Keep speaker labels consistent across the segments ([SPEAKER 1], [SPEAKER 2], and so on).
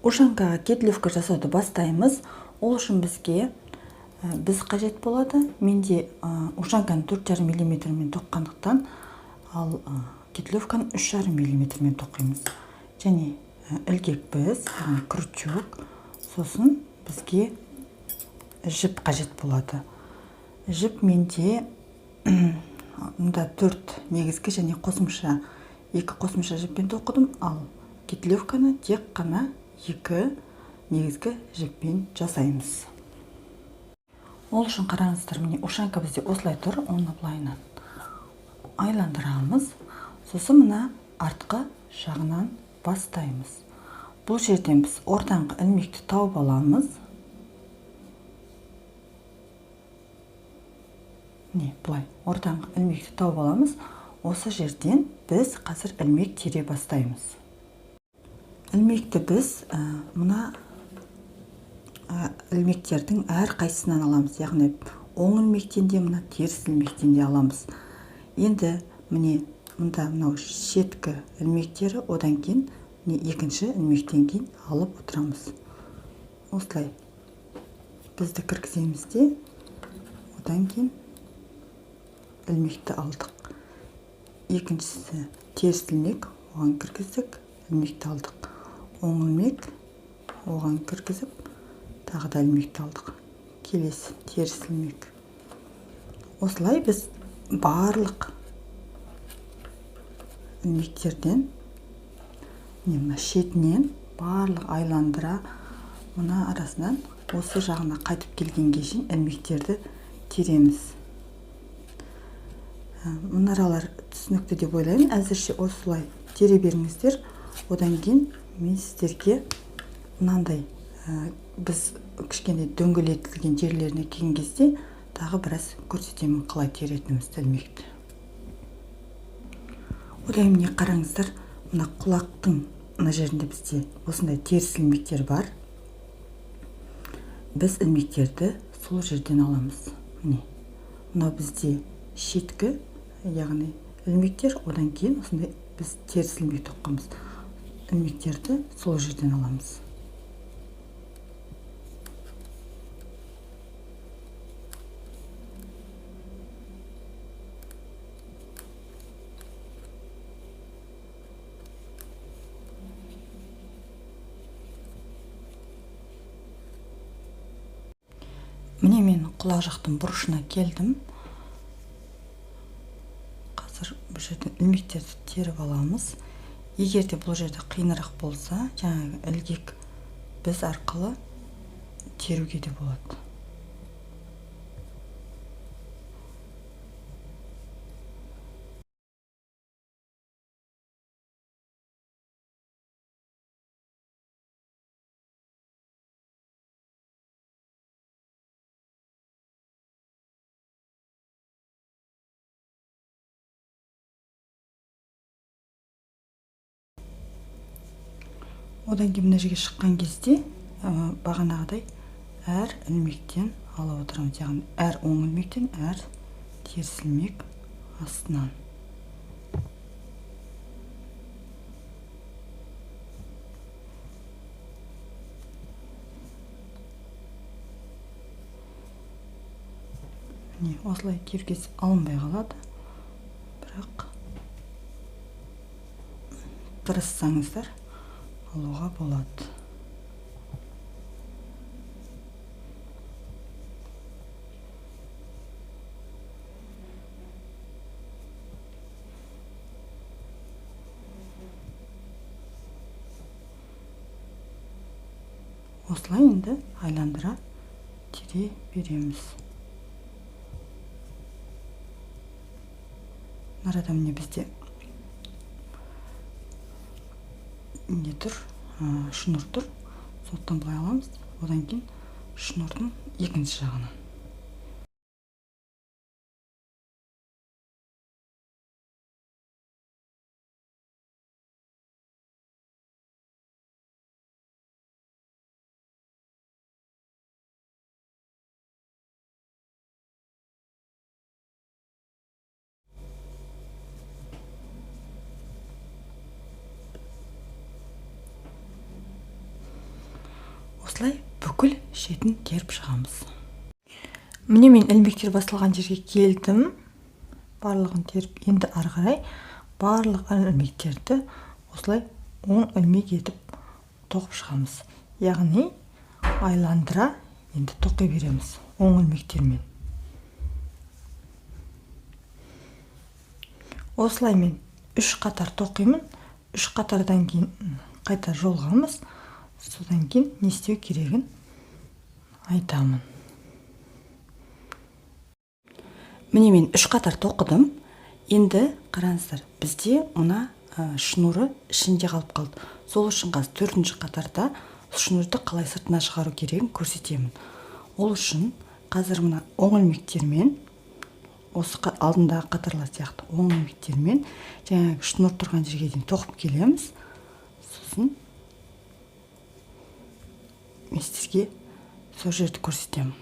[SPEAKER 1] ушанкага кетлевка жасауды баштайбыз. Ол үчүн бизге біз қажет болады. Менде ушанканы 4,5 мм тоққандықтан, ал кетлевканы 3,5 мм тоқимыз. Және ілгек біз, крючок, сосын бізге жіп қажет болады. Жіп менде мында 4 негізгі және қосымша 2 қосымша жіппен тоқыдым, ал кетлевканы тек қана 2 негізгі жіппен жасаймыз. Ол үшін қараңыздар, міне ушанка бізде осылай тұр, оны былайынан айландырамыз. Сосын мына артқы жағынан бастаймыз. Бұл жерден біз ортаңғы ілмекті тауып аламыз. Не, былай, ортаңғы ілмекті тауып аламыз. Осы жерден біз қазір ілмек тере бастаймыз. Ілмекті біз мына ілмектердің әр қайсысынан аламыз. Яғни оң ілмектен де, мына теріс ілмектен де аламыз. Енді міне мында мынау шеткі ілмектері, одан кейін екінші ілмектен кейін алып отырамыз. Осылай бізді кіргіземіз де, одан кейін ілмекті алдық. Екіншісі теріс ілмек, оған кіргіздік, ілмекті алдық. Оң ілмек, оған кіргізіп, тағы да ілмекті алдық. Келесі теріс ілмек. Осылай біз барлық ілмектерден, мына шетінен барлық айландыра, мына арасынан осы жағына қайтып келгенге шейін ілмектерді тереміз. Мұнаралар түсінікті деп ойлаймын. Әзірше осылай тере беріңіздер. Одан кейін мен сіздерге мынандай біз кішкене дөңгелетілген жерлеріне келген кезде тағы біраз көрсетемін қалай теретінімізді ілмекті. Одан міне қараңыздар, мына құлақтың мына жерінде бізде осындай теріс ілмектер бар. Біз ілмектерді сол жерден аламыз. Міне, мынау бізде шеткі, яғни ілмектер, одан кейін осындай біз теріс ілмек тоққанбыз. Ілмектерді сол жерден аламыз. Міне мен құлақ жақтың бұрышына келдім. Қазір бұл жерден ілмектерді теріп аламыз. Егер де бұл жерде қиынырақ болса, жаңағы ілгек біз арқылы теруге де болады. Одан кейін мына жерге шыққан кезде бағанағыдай әр ілмектен алып отырамыз. Яғни әр оң ілмектен, әр теріс ілмек астынан. Осылай кергесі алынбай қалады, бірақ тырыссаңыздар алуға болады. Осылай енді айландыра тере береміз. Арада міне бізде не тұр, шнур тұр. Соттан былай аламыз, одан кейін шнурдың екінші жағынан. осылай бүкіл шетін теріп шығамыз. Міне мен ілмектер басылған жерге келдім. Барлығын теріп, енді ары қарай барлық ілмектерді осылай оң ілмек етіп тоқып шығамыз. Яғни айландыра енді тоқи береміз оң ілмектермен. Осылай мен 3 қатар тоқимын. 3 қатардан кейін қайта жолғамыз. Содан кейін не істеу керегін айтамын. Міне мен 3 қатар тоқыдым. Енді қараңыздар, бізде мына шнуры ішінде қалып қалды. Сол үшін қазір 4-ші қатарда шнурды қалай сыртына шығару керегін көрсетемін. Ол үшін қазір мына оң ілмектермен, осы алдындағы қатарлар сияқты оң ілмектермен жаңағы шнур тұрған жерге дейін тоқып келеміз. Сосын мен сізге сол жерді көрсетемін.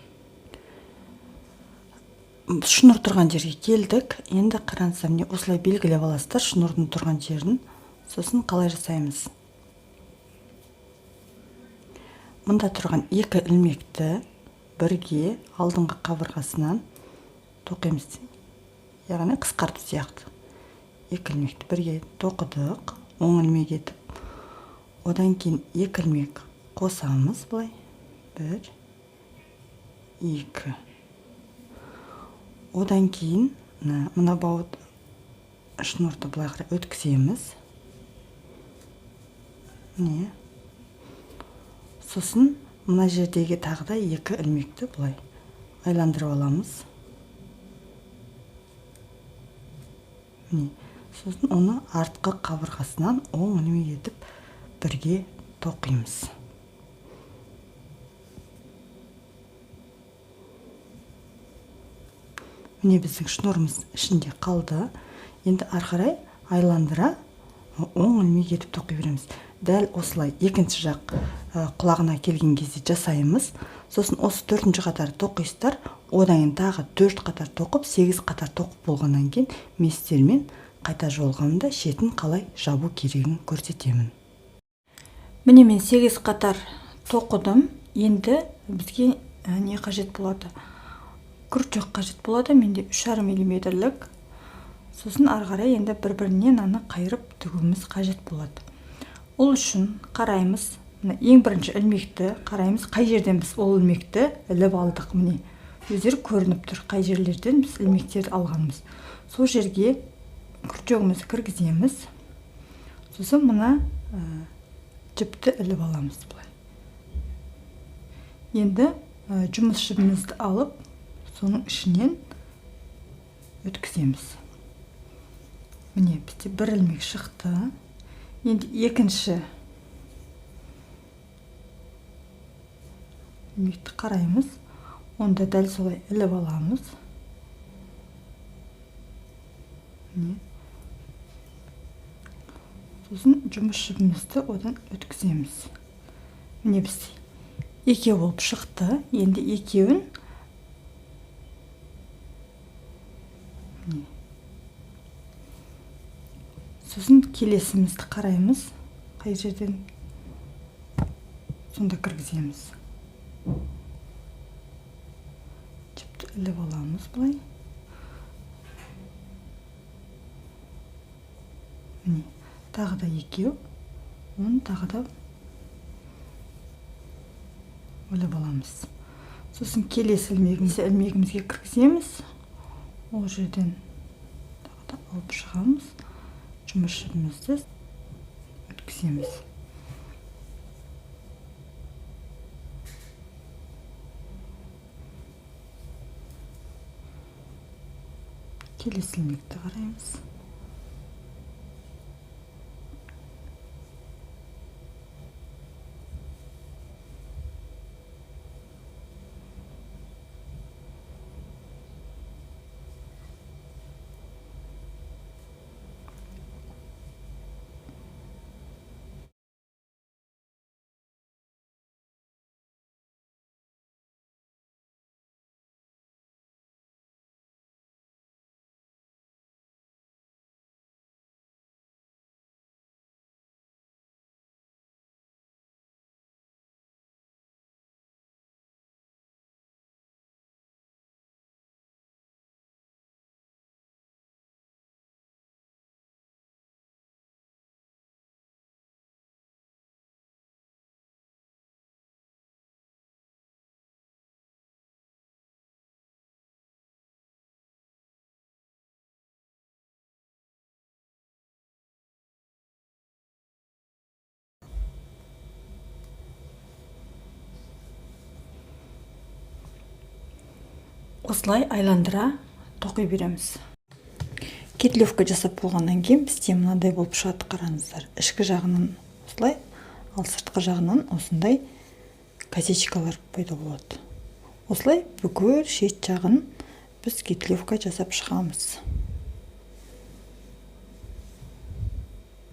[SPEAKER 1] Шнур тұрған жерге келдік. Енді қараңыздар, міне осылай белгілеп аласыздар шнурдың тұрған жерін. Сосын қалай жасаймыз? Мұнда тұрған 2 ілмекті бірге алдыңғы қабырғасынан тоқимыз. Яғни қысқарту сияқты. 2 ілмекті бірге тоқыдық, оң ілмек етіп. Одан кейін 2 ілмек қосамыз былай. 1, 2. Одан кейін мына бауыт шнурды былай қарай өткіземіз. Не? Сосын мына жердегі тағы да 2 ілмекті былай айландырып аламыз. Не? Сосын оны артқы қабырғасынан оң ілмек етіп бірге тоқимыз. Міне біздің шнурымыз ішінде қалды. Енді ары қарай айландыра оң ілмек етіп тоқи береміз. Дәл осылай екінші жақ құлағына келген кезде жасаймыз. Сосын осы 4-ші қатар тоқисыздар. Одан кейін тағы 4 қатар тоқып, 8 қатар тоқып болғаннан кейін мен сіздермен қайта жолғамда шетін қалай жабу керегін көрсетемін. Міне мен 8 қатар тоқыдым. Енді бізге не қажет болады? Күртек қажет болады. Менде 3,5 мм. Сосын ары қарай енді бір-бірінен аны қайырып тігуіміз қажет болады. Ол үшін қараймыз. Ең бірінші ілмекті қараймыз. Қай жерден біз ол ілмекті іліп алдық. Міне өздері көрініп тұр. Қай жерлерден біз ілмектерді алғанымыз. Сол жерге күртегімізді кіргіземіз. Сосын мына жіпті іліп аламыз былай. Енді жұмыс жібімізді алып соның ішінен өткіземіз. Міне бізде 1 ілмек шықты. Енді екінші ілмекті қараймыз. Онда дәл солай іліп аламыз. Міне. Сосын жұмыс жібімізді одан өткіземіз. Міне бізде 2 болып шықты. Енді екеуін сосын келесімізді қараймыз. Қай жерден сонда кіргіземіз. Жіпті іліп аламыз былай. Міне, тағы да 2. Оны тағы да іліп аламыз. Сосын келесі ілмегімізге кіргіземіз. Ол жерден тағы да алып шығамыз. Жұмыс жібімізді өткіземіз. Келесі ілмекті қараймыз. осылай айландыра тоқи береміз. Кетлевка жасап болғаннан кейін бізде мынандай болып шығады, қараңыздар. Ішкі жағынан осылай, ал сыртқы жағынан осындай косичкалар пайда болады. Осылай бүкіл шет жағын біз кетлевка жасап шығамыз.